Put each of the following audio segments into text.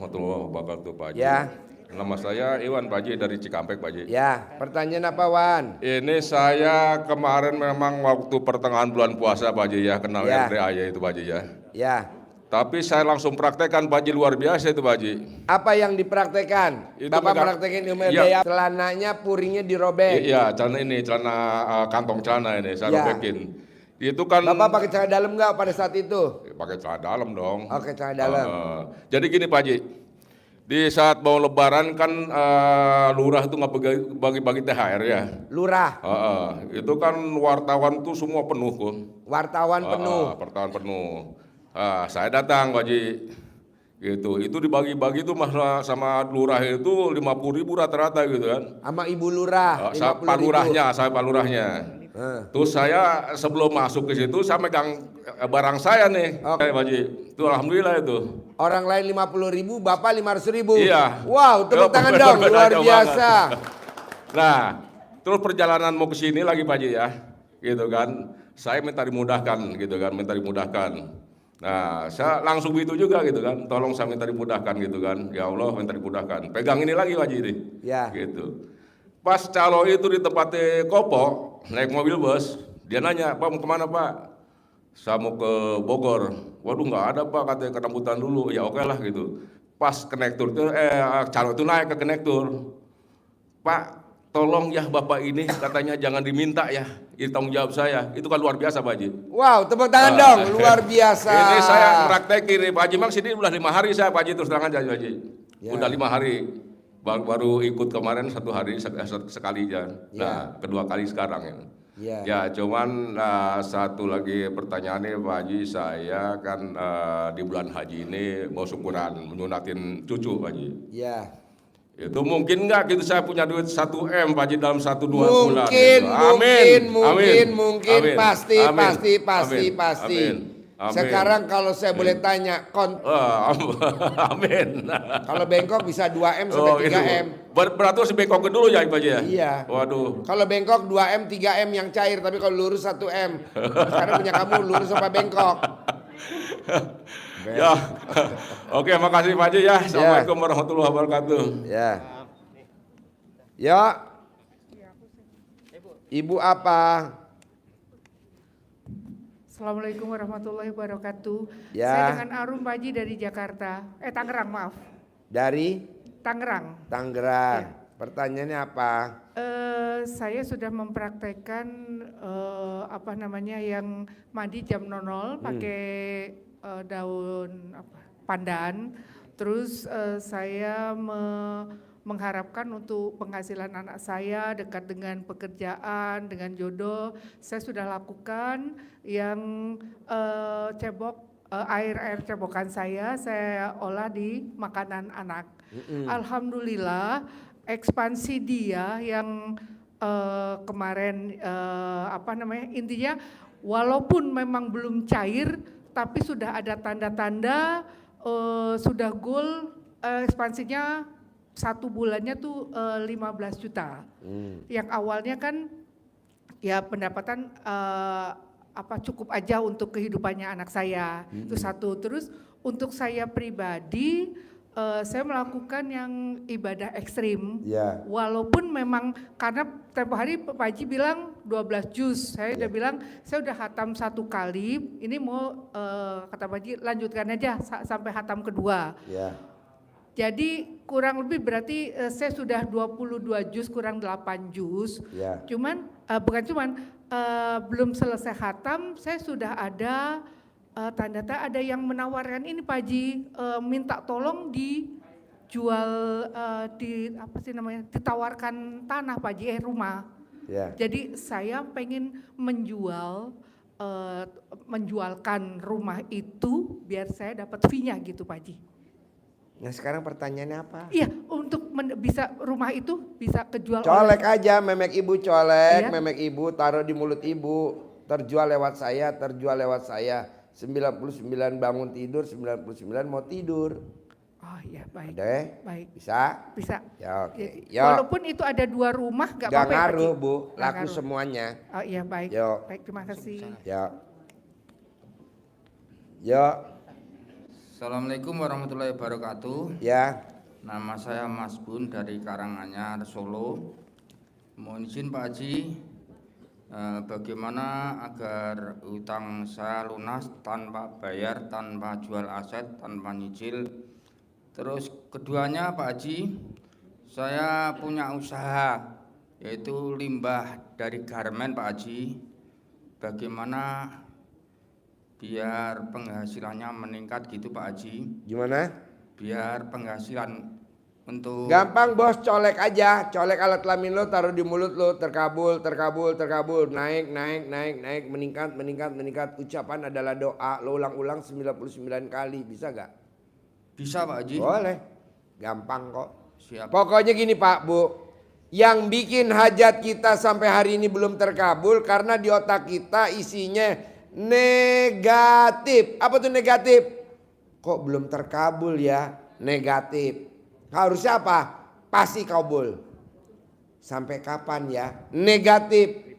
warahmatullahi wabarakatuh, Pak Haji. Ya. Nama saya Iwan, Pak Haji, dari Cikampek, Pak Haji. Ya, pertanyaan apa, Wan? Ini saya kemarin memang waktu pertengahan bulan puasa, Pak Haji, ya, kenal Ya. RDA ya itu, Pak Haji, ya. Ya. Tapi saya langsung praktekkan, Pak Haji, luar biasa itu, Pak Haji. Apa yang dipraktekkan? Itu Bapak megang- praktekin ilmu Iya. RDA, celananya puringnya dirobek. Iya, celana kantong celana ini saya Ya. robekin. Itu kan Bapak pakai celana dalam nggak pada saat itu? pakai celana dalam dong. Oke, celana dalam. Jadi gini, Pak Haji. Di saat mau lebaran kan lurah itu nggak bagi-bagi THR ya. Lurah, Itu kan wartawan tuh semua penuh kan. wartawan penuh. Wartawan penuh. Saya datang, Pak Haji. Gitu. Itu dibagi-bagi tuh sama lurah itu 50.000 rata-rata gitu kan. Sama ibu lurah, Saya 50.000. palurahnya. Terus saya sebelum masuk ke situ saya megang barang saya nih, Oke. Pak Haji. Itu alhamdulillah itu. Orang lain 50.000, Bapak 500.000. Iya. Wow, tepuk tangan dong, Berbeda luar jauh biasa. Nah, terus perjalanan mau ke sini lagi, Pak Haji, ya, gitu kan. Saya minta dimudahkan, gitu kan, minta dimudahkan. Nah, saya langsung gitu juga, gitu kan. Tolong saya minta dimudahkan, gitu kan. Ya Allah, minta dimudahkan. Pegang ini lagi, Pak Haji, ini. Ya. Gitu. Pas calo itu di tempatnya Kopo, naik mobil bus, dia nanya, Pak mau kemana, Pak? Saya mau ke Bogor. Waduh, nggak ada, Pak, katanya ke rambutan dulu. Ya oke lah gitu. Pas konektor itu, calo itu naik ke konektor. Pak, tolong ya Bapak ini katanya jangan diminta ya, ini tanggung jawab saya. Itu kan luar biasa, Pak Haji. Wow, tepuk tangan dong, luar biasa. Ini saya praktekin nih, Pak Haji. Memang sini udah 5 hari saya, Pak Haji, terus terang aja, Pak Haji. Ya. Udah 5 hari. Baru ikut kemarin 1 hari sekali aja. Nah, kedua kali sekarang ya. Ya, cuman satu lagi pertanyaannya, Pak Haji, saya kan di bulan haji ini mau syukuran, menyunatin cucu, Pak Haji. Ya. Itu mungkin nggak gitu saya punya duit 1 M, Pak Haji, dalam 1-2 bulan. Mungkin, Gitu. Amin. pasti. Amin. Sekarang kalau saya boleh tanya, Amin. kalau bengkok bisa 2 M sampai 3 M. Berarti harus bengkok dulu ya, Pak Haji, ya? Iya. Waduh. Kalau bengkok 2 M, 3 M yang cair, tapi kalau lurus 1 M. Sekarang punya kamu lurus sampai bengkok. Ya. Oke, makasih Pak Haji ya. Assalamualaikum warahmatullahi wabarakatuh. Ya. Ya. Ibu apa? Assalamualaikum warahmatullahi wabarakatuh. Ya. Saya dengan Arum Pak Haji dari Jakarta. Tangerang, maaf. Dari Tangerang. Tangerang. Ya. Pertanyaannya apa? Saya sudah mempraktekkan yang mandi jam 00 pakai daun pandan. Terus saya mengharapkan untuk penghasilan anak saya dekat dengan pekerjaan, dengan jodoh. Saya sudah lakukan yang air cebokan saya olah di makanan anak. Alhamdulillah ekspansi dia yang kemarin intinya walaupun memang belum cair tapi sudah ada tanda-tanda sudah goal ekspansinya 1 bulannya tuh 15 juta. Yang awalnya kan ya pendapatan cukup aja untuk kehidupannya anak saya. Itu satu. Terus untuk saya pribadi saya melakukan yang ibadah ekstrim. Walaupun memang karena tempo hari Pak Haji bilang 12 juz. Saya udah bilang saya udah hatam 1 kali. Ini mau kata Pak Haji lanjutkan aja sampai hatam kedua. Jadi kurang lebih berarti saya sudah 22 juz kurang 8 juz. Cuman belum selesai khatam saya sudah ada tanda-tanda ada yang menawarkan ini Pak Haji minta tolong dijual ditawarkan tanah Pak Haji rumah. Jadi saya pengen menjualkan rumah itu biar saya dapat fee-nya gitu Pak Haji. Nah sekarang pertanyaannya apa? Iya, untuk bisa rumah itu bisa kejual. Colek aja, memek ibu colek, memek ibu taruh di mulut ibu, terjual lewat saya. 99 bangun tidur, 99 mau tidur. Oh iya baik. Baik. Bisa? Bisa. Ya oke. Walaupun itu ada 2 rumah gak apa-apa. Gak ngaruh Bu, laku semuanya. Oh iya baik. Baik terima kasih. Ya. Assalamualaikum warahmatullahi wabarakatuh. Ya. Nama saya Mas Bun dari Karanganyar, Solo. Mohon izin Pak Haji, bagaimana agar utang saya lunas tanpa bayar, tanpa jual aset, tanpa nyicil. Terus keduanya Pak Haji, saya punya usaha yaitu limbah dari garmen Pak Haji. Bagaimana biar penghasilannya meningkat gitu Pak Haji? Gimana? Biar penghasilan untuk Gampang bos, colek aja. Colek alat kelamin lo, taruh di mulut lo. Terkabul, terkabul, terkabul. Naik, naik, naik, naik. Meningkat, meningkat, meningkat. Ucapan adalah doa. Lo ulang-ulang 99 kali. Bisa gak? bisa Pak Haji? Boleh. Gampang kok. Siap. Pokoknya gini Pak Bu. Yang bikin hajat kita sampai hari ini belum terkabul karena di otak kita isinya negatif. Apa tuh negatif? Kok belum terkabul ya? Negatif. Harusnya apa? Pasti kabul. Sampai kapan ya? Negatif.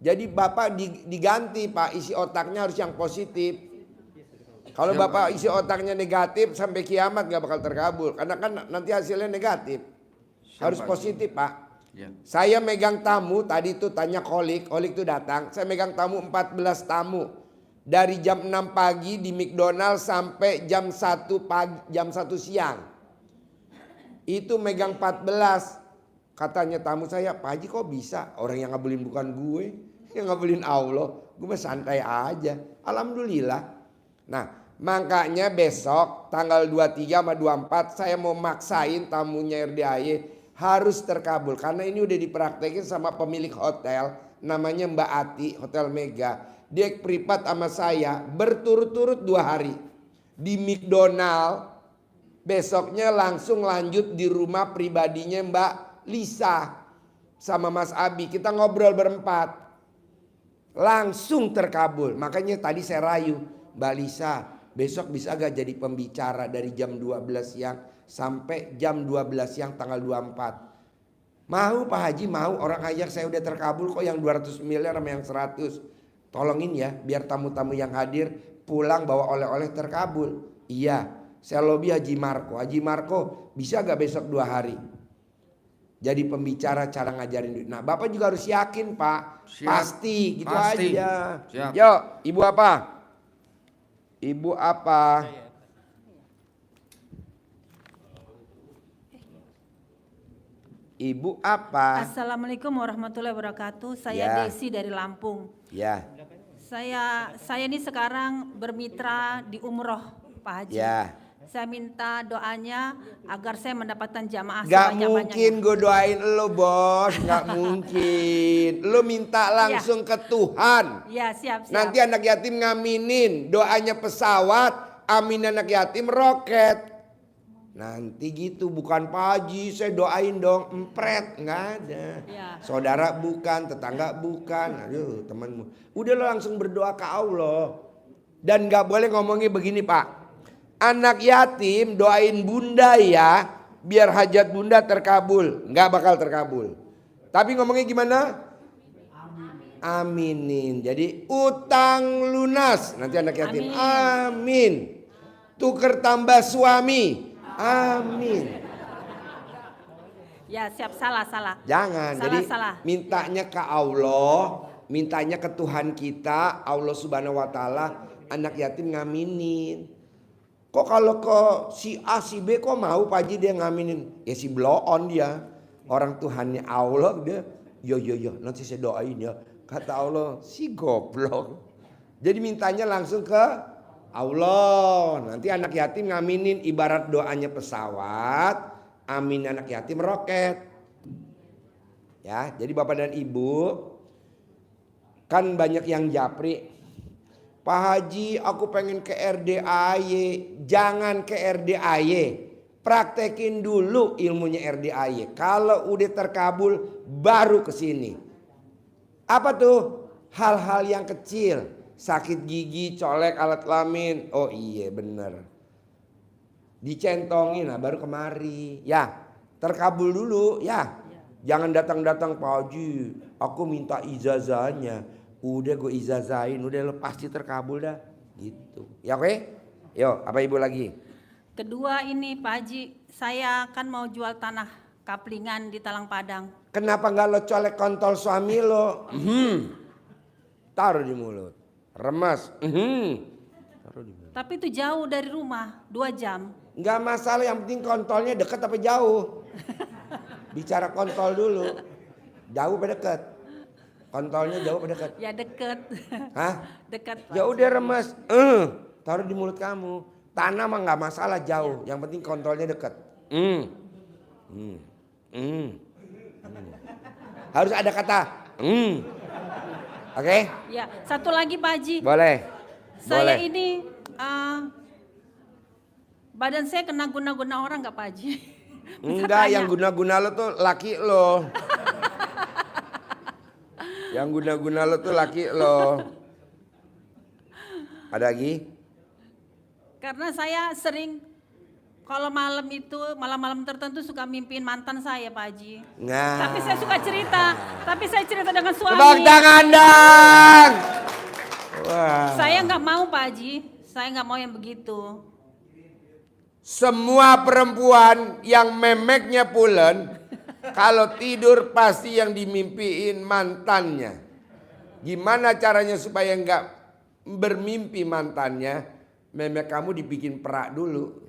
Jadi Bapak diganti Pak, isi otaknya harus yang positif. Kalau Bapak isi otaknya negatif sampai kiamat gak bakal terkabul. Karena kan nanti hasilnya negatif. Harus positif Pak. Ya. Saya megang tamu, tadi tuh tanya Kolik tuh datang. Saya megang tamu 14 tamu. Dari jam 6 pagi di McDonald sampai jam 1 pagi, jam 1 siang. Itu megang 14. Katanya tamu saya, Pak Haji kok bisa? Orang yang ngabulin bukan gue, yang ngabulin Allah. Gue mah santai aja. Alhamdulillah. Nah, makanya besok tanggal 23 sama 24 saya mau maksain tamunya RDAY harus terkabul. Karena ini udah dipraktekin sama pemilik hotel. Namanya Mbak Ati, Hotel Mega. Dia privat sama saya berturut-turut 2 hari. Di McDonald. Besoknya langsung lanjut di rumah pribadinya Mbak Lisa. Sama Mas Abi. Kita ngobrol berempat. Langsung terkabul. Makanya tadi saya rayu. Mbak Lisa, besok bisa gak jadi pembicara dari jam 12 siang sampai jam 12 siang tanggal 24. Mau Pak Haji, mau. Orang ajak saya udah terkabul kok yang 200 miliar sama yang 100. Tolongin ya biar tamu-tamu yang hadir pulang bawa oleh-oleh terkabul. Iya, saya lobby Haji Marco. Haji Marco bisa gak besok 2 hari jadi pembicara cara ngajarin duit. Nah Bapak juga harus yakin Pak. Siap. Pasti gitu Pasti. aja. Siap. Yuk, Ibu apa? Ibu apa? Ibu apa? Assalamualaikum warahmatullahi wabarakatuh. Saya Ya. Desi dari Lampung. Ya, Saya ini sekarang bermitra di umroh, Pak Haji. ya. Saya minta doanya agar saya mendapatkan jamaah Gak sebanyak-banyaknya. mungkin gue doain lo bos, gak mungkin. Lo minta langsung ke Tuhan. Ya, siap. Nanti anak yatim ngaminin, doanya pesawat, amin anak yatim roket. Nanti gitu, bukan Pak Haji, saya doain dong, empret, nggak ada. Ya. Saudara bukan, tetangga bukan, aduh temanmu. Udah lo langsung berdoa ke Allah. Dan nggak boleh ngomongnya begini Pak. Anak yatim doain bunda ya, biar hajat bunda terkabul. Nggak bakal terkabul. Tapi ngomongnya gimana? Aminin. Jadi utang lunas. Nanti anak yatim. Amin. Tuker tambah suami. Amin. Ya, siap. Salah. Jangan. Jadi Salah. mintanya ke Allah, mintanya ke Tuhan kita, Allah Subhanahu wa taala, anak yatim ngaminin. Kok kalau ke si A, si B kok mau Pak Haji dia ngaminin? Ya si blow on dia. Orang Tuhannya Allah dia. Yo nanti saya doain ya. Kata Allah si goblok. Jadi mintanya langsung ke Allah. Nanti anak yatim ngaminin ibarat doanya pesawat. Amin anak yatim roket. Ya, jadi Bapak dan Ibu kan banyak yang japri. Pak Haji aku pengen ke RDAY. Jangan ke RDAY. Praktekin dulu ilmunya RDAY. Kalau udah terkabul baru ke sini. Apa tuh? Hal-hal yang kecil. Sakit gigi, colek alat kelamin. Oh iya bener. Dicentongin nah baru kemari. Ya terkabul dulu ya. Jangan datang-datang Pak Haji. Aku minta ijazahnya. Udah gue izazahin, udah lo pasti terkabul dah. Gitu. Ya oke? Yo, apa ibu lagi? Kedua ini Pak Haji, saya kan mau jual tanah kaplingan di Talang Padang. Kenapa nggak lo colek kontol suami lo? Taruh di mulut. Remas. Taruh di mulut. Tapi itu jauh dari rumah, 2 jam. Nggak masalah, yang penting kontolnya deket apa jauh. Bicara kontol dulu. Jauh apa deket? Kontolnya jauh apa deket? Ya deket. Hah? Dekat Pak. Ya udah remas. Taruh di mulut kamu. Tanah mah nggak masalah jauh. Yang penting kontolnya deket. Harus ada kata. Oke? Ya, satu lagi Pak Haji. Boleh. Saya Boleh. ini badan saya kena guna-guna orang nggak Pak Haji? Bisa Enggak, tanya. yang guna-guna lo tuh laki lo. Yang guna-guna lo tuh laki lo. Ada lagi? Karena saya sering kalau malam itu, malam-malam tertentu suka mimpiin mantan saya Pak Haji. Nah. Tapi saya suka cerita. Tapi saya cerita dengan suami. Tepuk tangan dong. Wah. Saya nggak mau Pak Haji. Saya nggak mau yang begitu. Semua perempuan yang memeknya pulen, kalau tidur pasti yang dimimpiin mantannya. Gimana caranya supaya nggak bermimpi mantannya? Memek kamu dibikin perak dulu.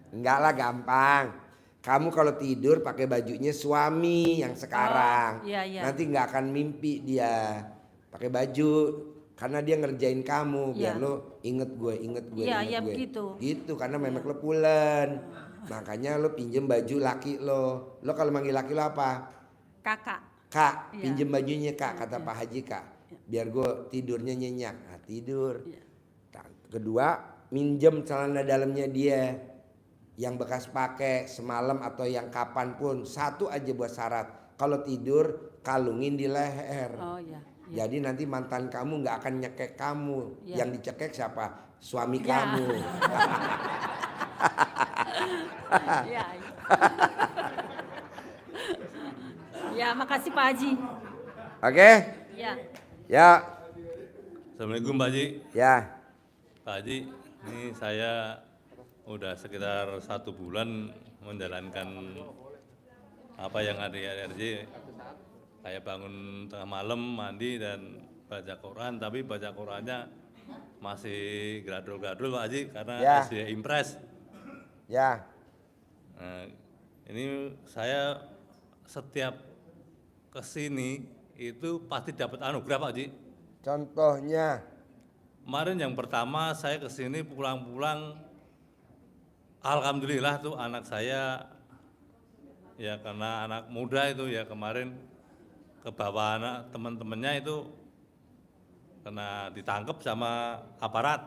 Enggak lah, gampang. Kamu kalau tidur pakai bajunya suami yang sekarang. Iya, iya. Nanti nggak akan mimpi dia. Pakai baju. Karena dia ngerjain kamu. Biar Iya. lo inget gue. Iya, inget iya gue. begitu. Gitu, karena memek lo pulen. Makanya lo pinjem baju laki lo. Lo kalau manggil laki lo apa? Kakak. Kak, Iya. pinjem bajunya kak, kata Pak Haji kak. Biar gue tidurnya nyenyak. Nah, tidur. Iya. Kedua, minjem celana dalamnya dia. Yang bekas pakai semalam atau yang kapanpun. Satu aja buat syarat. Kalau tidur, kalungin di leher. Oh iya. Iya. Jadi nanti mantan kamu nggak akan nyekek kamu. Iya. Yang dicekek siapa? Suami Iya. kamu. Iya. Ya, makasih Pak Haji. Oke? Ya. Ya, Assalamualaikum Pak Haji. ya. Pak Haji, ini saya udah sekitar 1 bulan menjalankan apa yang ada di RRJ. Saya bangun tengah malam, mandi dan baca Quran, tapi baca Qurannya masih gradul-gradul Pak Haji karena Ya. SD Impres. Ya. Nah, ini saya setiap kesini itu pasti dapat anugerah Pak Haji. Contohnya. Kemarin yang pertama saya kesini pulang-pulang, alhamdulillah tuh anak saya, ya karena anak muda itu ya kemarin ke bawah anak teman-temannya itu kena ditangkap sama aparat.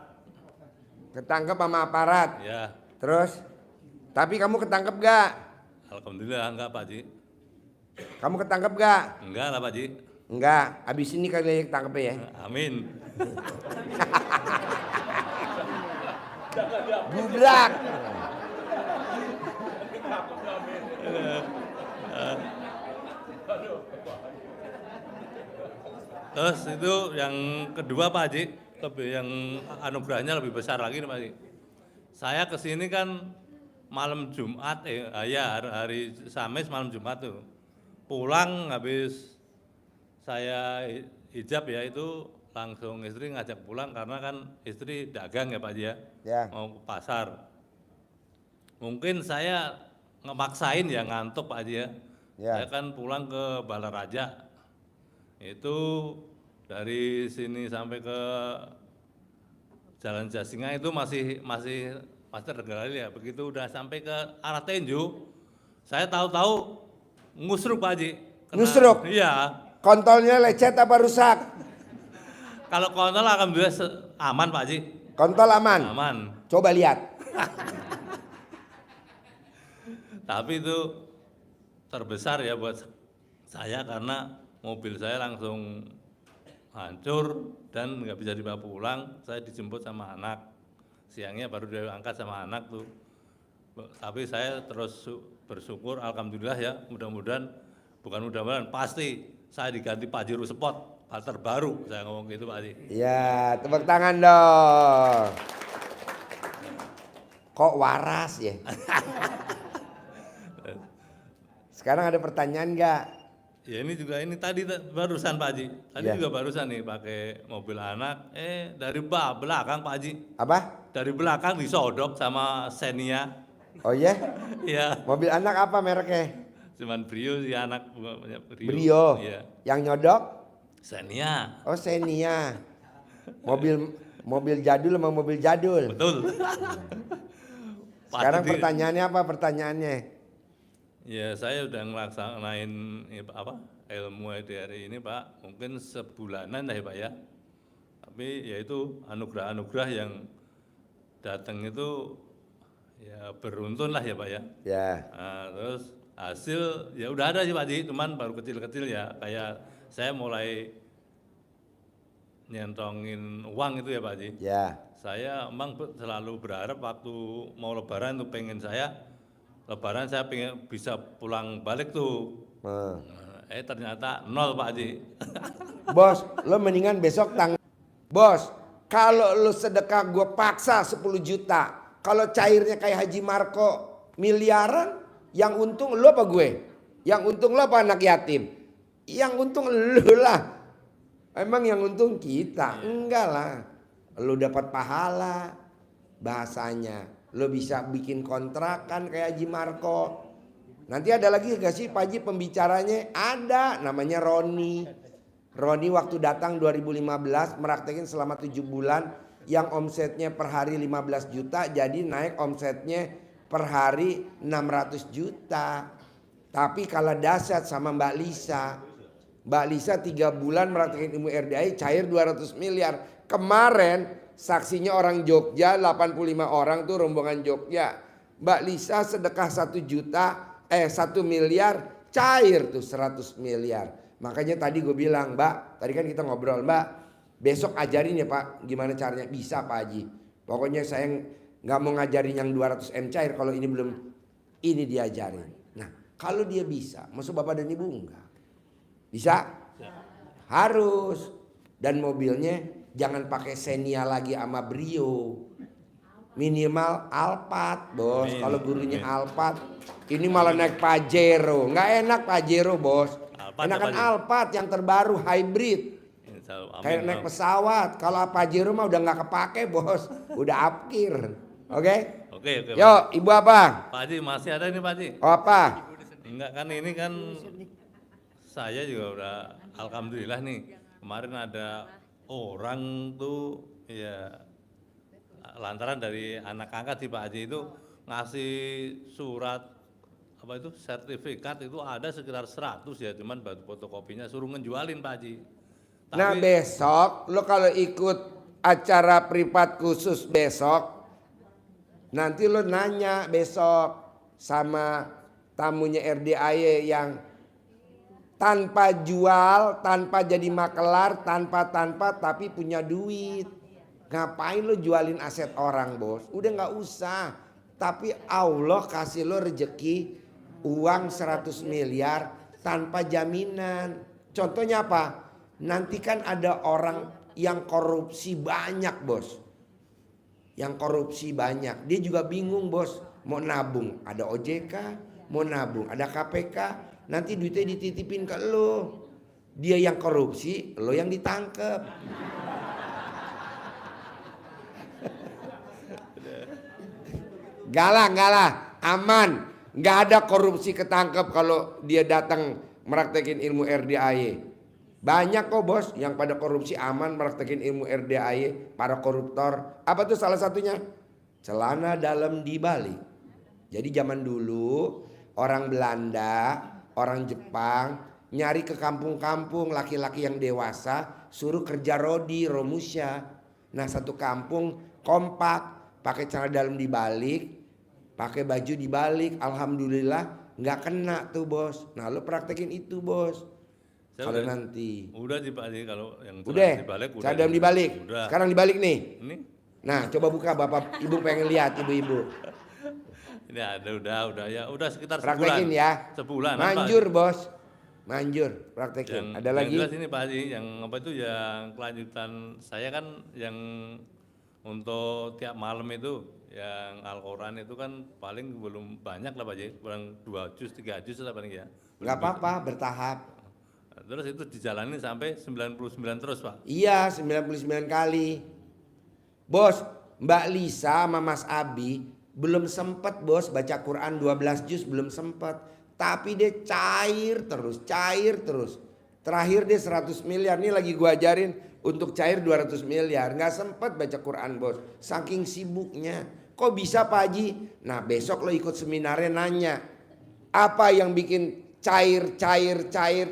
Ketangkep sama aparat. Ya, Terus? Tapi kamu ketangkep gak? alhamdulillah enggak Pak Haji. Kamu ketangkep gak? Enggak lah Pak Haji. Enggak. Abis ini kali ketangkep ya. Amin. Gubrak. Terus itu yang kedua Pak Haji, lebih yang anugerahnya lebih besar lagi nih Pak Haji. Saya kesini kan malam Jumat, hari Kamis malam Jumat tuh. Pulang habis saya hijab ya itu langsung istri ngajak pulang karena kan istri dagang ya Pak Haji ya, Ya. mau ke pasar. Mungkin saya ngemaksain ya ngantuk Pak Haji ya. Ya. Saya kan pulang ke Balaraja. Itu dari sini sampai ke Jalan Jasinga itu masih tergali ya. Begitu udah sampai ke arah Tenjo, saya tahu-tahu ngusruk Pak Haji. Ngusruk? Iya. Kontolnya lecet apa rusak? Kalau kontol alhamdulillah aman Pak Haji. Kontol aman. Aman. Coba lihat. Tapi itu terbesar ya buat saya karena mobil saya langsung hancur dan nggak bisa dibawa pulang. Saya dijemput sama anak. Siangnya baru diangkat sama anak tuh. Tapi saya terus bersyukur, alhamdulillah ya. Mudah-mudahan pasti saya diganti Pajero Sport, terbaru. Saya ngomong gitu Pak Haji. Ya, tepuk tangan dong. Kok waras ya? Sekarang ada pertanyaan nggak? Ya ini juga ini tadi barusan Pak Haji. Tadi Ya. juga barusan nih pakai mobil anak. Dari belakang Pak Haji. Apa? Dari belakang disodok sama Xenia. Oh ya? Iya. Mobil anak apa mereknya? Cuman Brio sih anak punya Brio. Brio. Iya. Yang nyodok? Xenia. Oh Xenia. Mobil jadul sama mobil jadul. Betul. Sekarang Pasti- pertanyaannya apa pertanyaannya? Ya saya udah ngelaksanain ilmu EDRI ini Pak, mungkin sebulanan lah ya Pak ya. Tapi ya itu anugerah-anugerah yang datang itu ya beruntun lah ya Pak ya. Ya. Nah, terus hasil ya udah ada sih Pak Haji, cuman baru kecil-kecil ya. Kayak saya mulai nyentongin uang itu ya Pak Haji. Ya. Saya emang selalu berharap waktu mau lebaran tuh pengen saya lebaran saya pengen bisa pulang balik tuh. Hmm. Ternyata nol Pak Haji. Bos, lo mendingan besok Bos, kalau lo sedekah gue paksa 10 juta. Kalau cairnya kayak Haji Marco miliaran, yang untung lo apa gue? Yang untung lo apa anak yatim? Yang untung lo lah. Emang yang untung kita? Enggak lah. Lo dapat pahala bahasanya. Lo bisa bikin kontrakan kayak Haji Marco. Nanti ada lagi gak sih Pak Haji pembicaranya? Ada, namanya Roni. Roni waktu datang 2015 meraktekin selama 7 bulan. Yang omsetnya per hari 15 juta, jadi naik omsetnya per hari 600 juta. Tapi kalah dahsyat sama Mbak Lisa. Mbak Lisa 3 bulan meraktekin ilmu RDI cair 200 miliar. Kemarin saksinya orang Jogja, 85 orang tuh rombongan Jogja. Mbak Lisa sedekah 1 miliar, cair tuh 100 miliar. Makanya tadi gue bilang, Mbak, tadi kan kita ngobrol, Mbak, besok ajarin ya Pak, gimana caranya? Bisa Pak Haji. Pokoknya saya nggak mau ngajarin yang 200 M cair kalau ini belum, ini diajarin. Nah, kalau dia bisa, maksud Bapak dan Ibu enggak? Bisa? Harus. Dan mobilnya jangan pakai Xenia lagi sama Brio. Minimal Alphard, Bos. Kalau gurunya Alphard, ini malah naik Pajero. Nggak enak Pajero, Bos. Alphard Enakan apa sih? Alphard yang terbaru hybrid. Amin, Kayak naik Bang. pesawat. Kalau Pajero mah udah nggak kepake, Bos. Udah apkir. Oke? Oke, Pak. Yuk, Ibu apa? Pak Haji masih ada ini Pak Haji. Oh, apa? Enggak kan ini kan saya juga udah alhamdulillah nih kemarin ada orang tuh ya lantaran dari anak angkat di Pak Haji itu ngasih surat apa itu sertifikat itu ada sekitar 100 ya, cuman batu fotokopinya suruh ngejualin Pak Haji. Nah besok lo kalau ikut acara privat khusus besok, nanti lo nanya besok sama tamunya RDAY yang tanpa jual, tanpa jadi makelar, tanpa tapi punya duit. Ngapain lo jualin aset orang, Bos? Udah nggak usah. Tapi Allah kasih lo rejeki uang 100 miliar tanpa jaminan. Contohnya apa? Nanti kan ada orang yang korupsi banyak, Bos. Yang korupsi banyak. Dia juga bingung, Bos. Mau nabung, ada OJK, mau nabung, ada KPK. Nanti duitnya dititipin ke lo. Dia yang korupsi, lo yang ditangkep. Galah, aman. Nggak ada korupsi ketangkep kalau dia datang meraktekin ilmu RDAY. Banyak kok bos yang pada korupsi aman meraktekin ilmu RDAY, para koruptor. Apa tuh salah satunya? Celana dalam dibalik. Jadi zaman dulu orang Belanda, orang Jepang nyari ke kampung-kampung laki-laki yang dewasa, suruh kerja rodi, romusya. Nah satu kampung kompak, pakai celana dalam dibalik, pakai baju dibalik, alhamdulillah nggak kena tuh bos. Nah lo praktekin itu bos. Kalau nanti Udah sih Pak Haji kalau yang udah, dibalik celana dalam dibalik. Udah. Sekarang dibalik nih. Ini Nah coba buka bapak ibu pengen lihat ibu-ibu. ini ada udah ya udah sekitar Praktekin sebulan. ya. Sebulan. Manjur bos. Manjur praktekin. Ada yang lagi? jelas ini Pak Haji, yang apa itu yang kelanjutan saya kan yang untuk tiap malam itu yang Al-Quran itu kan paling belum banyak lah Pak Haji, kurang 2 juz, 3 juz lah paling ya. Nggak apa-apa, bertahap. Nah, terus itu dijalani sampai 99 terus Pak. Iya, 99 kali. Bos, Mbak Lisa sama Mas Abi belum sempet bos baca Quran 12 juz, belum sempet. Tapi dia cair terus. Terakhir dia 100 miliar, ini lagi gua ajarin untuk cair 200 miliar. Nggak sempet baca Quran bos, saking sibuknya. Kok bisa Pak Haji? Nah besok lo ikut seminarnya nanya. Apa yang bikin cair,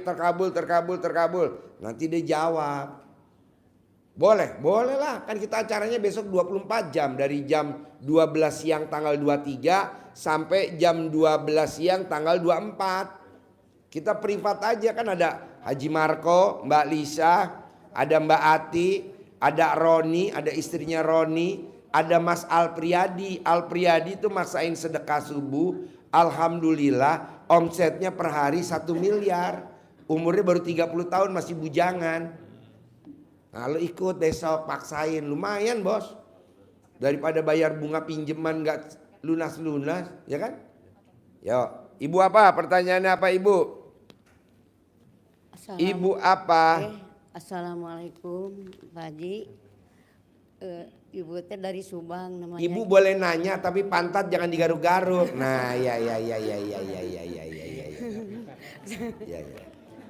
terkabul. Nanti dia jawab. Boleh lah. Kan kita acaranya besok 24 jam. Dari jam 12 siang tanggal 23 sampai jam 12 siang tanggal 24. Kita privat aja, kan ada Haji Marco, Mbak Lisa, ada Mbak Ati, ada Roni, ada istrinya Roni, ada Mas Alpriyadi. Alpriyadi itu masain sedekah subuh. Alhamdulillah omsetnya per hari 1 miliar. Umurnya baru 30 tahun, masih bujangan. Nah lo ikut besok, paksain, lumayan bos. Daripada bayar bunga pinjaman gak lunas-lunas, ya kan? Yo, ibu apa? Pertanyaannya apa ibu? Ibu apa? Assalamualaikum Pak Haji. Ibu teh dari Subang namanya. Ibu boleh nanya tapi pantat jangan digaruk-garuk. Nah, ya.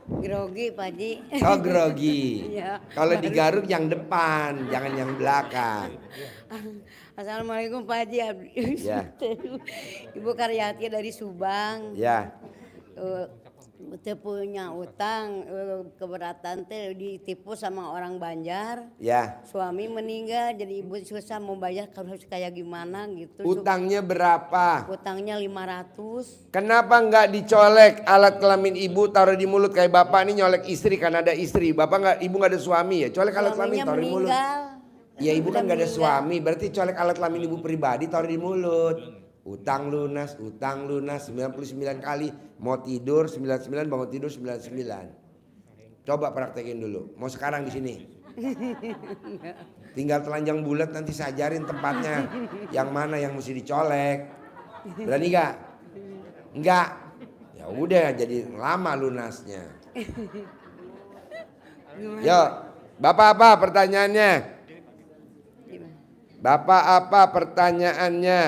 Grogi Pak Haji. Oh grogi. Iya. Kalau digaruk yang depan, jangan yang belakang. Assalamualaikum Pak Haji. Ya. Ibu Karyati dari Subang. Ya. Teu punya utang, keberatan teh ditipu sama orang Banjar. Ya. Suami meninggal jadi ibu susah mau bayar, harus kayak gimana gitu. Utangnya berapa? Utangnya 500. Kenapa nggak dicolek alat kelamin ibu taruh di mulut kayak bapak ini nyolek istri, kan ada istri. Bapak nggak, ibu nggak ada suami ya? Colek alat kelamin taruh di mulut. Meninggal. Ya ibu kan Udah nggak ada meninggal. suami, berarti colek alat kelamin ibu pribadi taruh di mulut. Utang lunas 99 kali. Mau tidur 99, bangun tidur 99. Coba praktekin dulu. Mau sekarang di sini. Tinggal telanjang bulat, nanti saya ajarin tempatnya. Yang mana yang mesti dicolek. Berani gak? Enggak. Ya udah jadi lama lunasnya. Yo, Bapak apa pertanyaannya? Bapak apa pertanyaannya?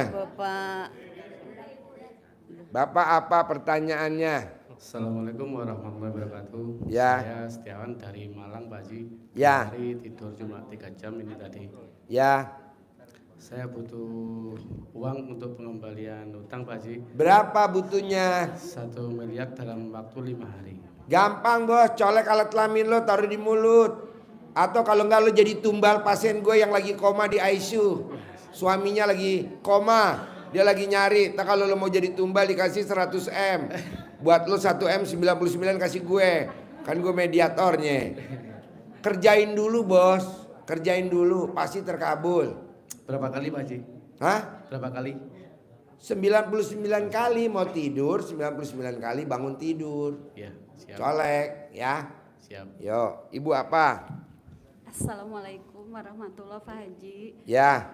Bapak apa pertanyaannya? Assalamualaikum warahmatullahi wabarakatuh. Ya. Saya Setiawan dari Malang, Pak Haji. Ya. Hari tidur cuma 3 jam ini tadi. Ya. Saya butuh uang untuk pengembalian utang, Pak Haji. Berapa butuhnya? 1 miliar dalam waktu 5 hari. Gampang bos, colek alat kelamin lo taruh di mulut. Atau kalau enggak lo jadi tumbal pasien gue yang lagi koma di ICU. Suaminya lagi koma. Dia lagi nyari, tak kalau lo mau jadi tumbal dikasih 100 M. Buat lo 1 M 99 kasih gue. Kan gue mediatornya. Kerjain dulu bos, kerjain dulu, pasti terkabul. Berapa kali, Pak Haji? Hah? Berapa kali? 99 kali mau tidur, 99 kali bangun tidur. Ya, siap. Colek ya. Siap. Yo, ibu apa? Assalamualaikum warahmatullahi Pak Haji. Ya.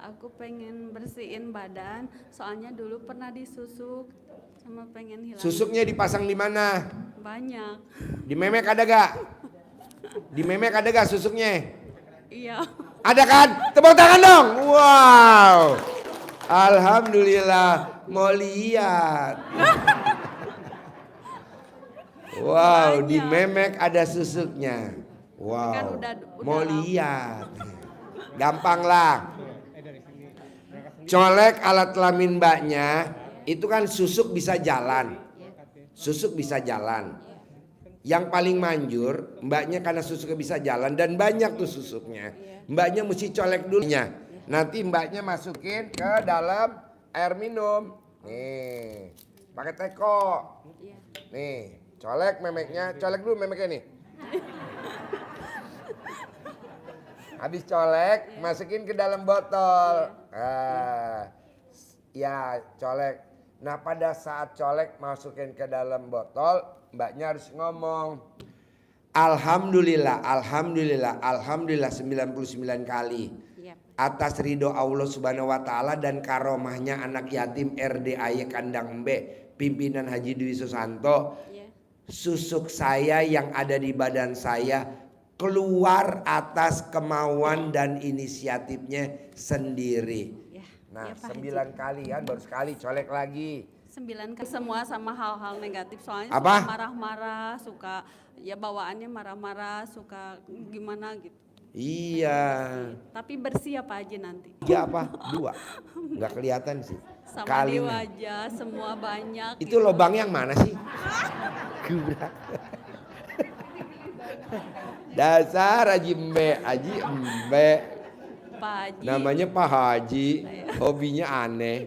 Aku pengen bersihin badan, soalnya dulu pernah disusuk, sama pengen hilang. Susuknya dipasang di mana? Banyak. Di memek ada gak? Di memek ada gak susuknya? Iya. Ada kan? Tepuk tangan dong. Wow. Alhamdulillah. Mau lihat. Wow, di memek ada susuknya. Wow. Kan udah Mau lama. lihat. Gampang lah. Colek alat kelamin mbaknya, itu kan susuk bisa jalan. Susuk bisa jalan. Yang paling manjur mbaknya karena susuknya bisa jalan dan banyak tuh susuknya. Mbaknya mesti colek dulu. Nanti mbaknya masukin ke dalam air minum. Nih, pakai teko. Nih, colek memeknya, colek dulu memeknya nih. Habis colek, masukin ke dalam botol. Ya, colek. Nah, pada saat colek masukin ke dalam botol, mbaknya harus ngomong, Alhamdulillah, alhamdulillah, alhamdulillah 99 kali. Siap. atas ridho Allah Subhanahu wa taala dan karomahnya anak yatim RDAY Kandang Mbe pimpinan Haji Dwi Susanto, Ya. susuk saya yang ada di badan saya keluar atas kemauan dan inisiatifnya sendiri. Ya. Nah, Ya, Pak 9 kali kan, baru sekali colek lagi. 9 kali semua sama hal-hal negatif soalnya Apa? suka marah-marah, suka ya bawaannya marah-marah, suka gimana gitu. Iya. Tapi bersih ya Pak Haji nanti. 3 apa? 2. Nggak kelihatan sih. Sama Kali di ini. wajah semua banyak. Itu lubang yang mana sih? Gubrak. Dasar Haji Mbe, Haji Mbe. Pak Haji. Namanya Pak Haji, hobinya aneh.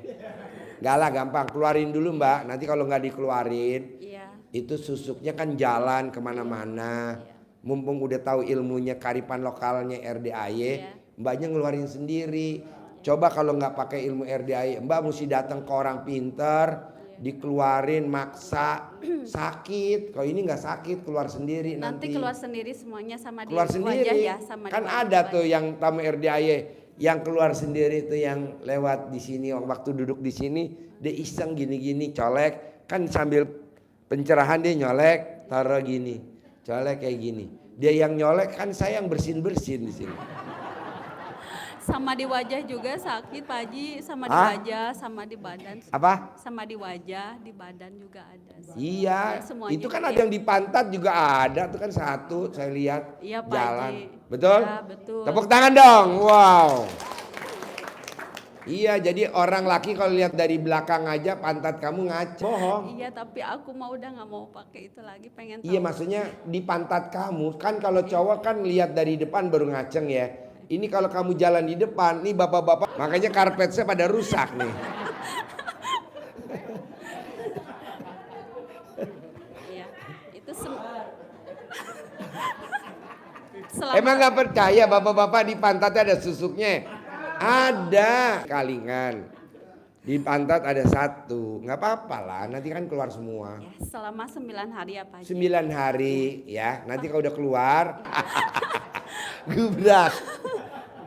Gak lah gampang, keluarin dulu Mbak. Nanti kalau nggak dikeluarin, Iya. itu susuknya kan jalan kemana-mana. Mumpung udah tahu ilmunya karipan lokalnya RDAY, Iya. Mbaknya ngeluarin sendiri. Coba kalau nggak pakai ilmu RDAY, Mbak mesti datang ke orang pinter, dikeluarin maksa, sakit. Kalau ini nggak sakit, keluar sendiri Nanti nanti. keluar sendiri semuanya sama Keluar di sendiri. wajah ya, sama Kan di wajah. ada tuh yang tamu RDAY yang keluar sendiri tuh yang lewat di sini waktu duduk di sini dia iseng gini-gini colek kan sambil pencerahan dia nyolek taruh gini colek kayak gini dia yang nyolek kan saya yang bersin-bersin di sini. Sama di wajah juga sakit Pak Haji, sama di Hah? wajah, sama di badan. Apa? Sama di wajah, di badan juga ada. Iya, Ya, semuanya itu kan gitu ada ya. yang di pantat juga ada tuh kan satu saya lihat Iya, Pak jalan. Haji. Betul? Ya, betul. Tepuk tangan dong. Wow. Iya, jadi orang laki kalau lihat dari belakang aja pantat kamu ngaco. Bohong. Iya, tapi aku mau udah nggak mau pakai itu lagi, pengen tahu. Iya, maksudnya di pantat kamu. Kan kalau cowok kan lihat dari depan baru ngaceng ya. Ini kalau kamu jalan di depan, nih bapak-bapak, makanya karpetnya pada rusak nih. Iya, itu Emang nggak percaya bapak-bapak di pantatnya ada susuknya? Ada kalingan. Di pantat ada 1. Nggak apa-apa lah, nanti kan keluar semua. ya, selama 9 hari ya Pak Haji. 9 hari ya, nanti kalau udah keluar. Gubrak.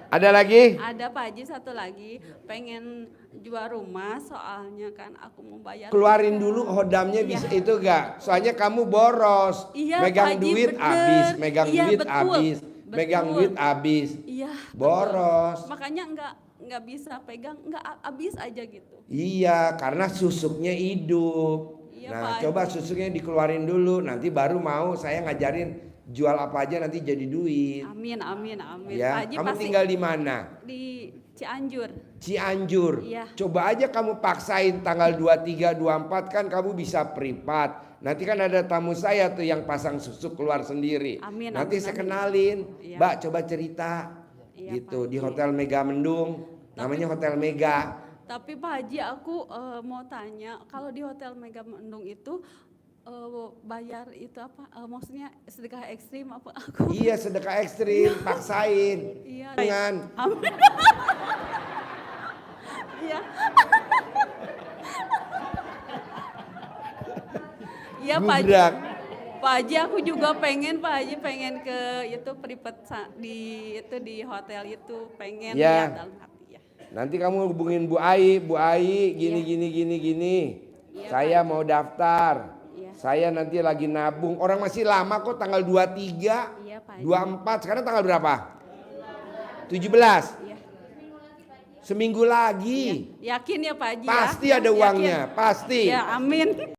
Ada lagi? Ada Pak Haji satu lagi, pengen jual rumah soalnya kan aku mau bayar. Keluarin dulu hodamnya bisa itu gak? Soalnya kamu boros. Iya, Megang Pak Haji, duit bener. habis, megang Iya, duit betul. habis, megang Betul. duit habis. Iya. betul. Boros. Makanya nggak bisa pegang, nggak habis aja gitu. Iya, karena susuknya hidup. Iya, Nah, Pak coba Haji. susuknya dikeluarin dulu, nanti baru mau saya ngajarin jual apa aja nanti jadi duit. Amin, amin, amin. Pak Ya, Haji kamu pasti tinggal di mana? di Cianjur. Cianjur. Iya. Coba aja kamu paksain tanggal 23, 24 kan kamu bisa privat. Nanti kan ada tamu saya tuh yang pasang susuk keluar sendiri. Amin, Nanti amin, saya amin. kenalin. Iya. Mbak coba cerita. Iya, Gitu Pak di Haji. Hotel Mega Mendung. Namanya Hotel Mega. Tapi Pak Haji aku mau tanya, kalau di Hotel Mega Mendung itu bayar itu apa? Maksudnya sedekah ekstrim apa? Aku Iya sedekah ekstrim, paksain. Iya. Jangan. Amin. Iya. Iya Pak Haji. Gubrak. Pak Haji aku juga pengen Pak Haji pengen ke itu private di hotel itu pengen Ya. lihat dalam hati ya. Nanti kamu hubungin Bu Ai gini gini. Iya, Saya mau daftar. Iya. Saya nanti lagi nabung. Orang masih lama kok tanggal 23, Iya, Pak Haji. 24. Sekarang tanggal berapa? 17. Iya. Seminggu lagi. Yakin ya Pak Haji ya? Pasti ada Yakin. uangnya, pasti. Ya amin.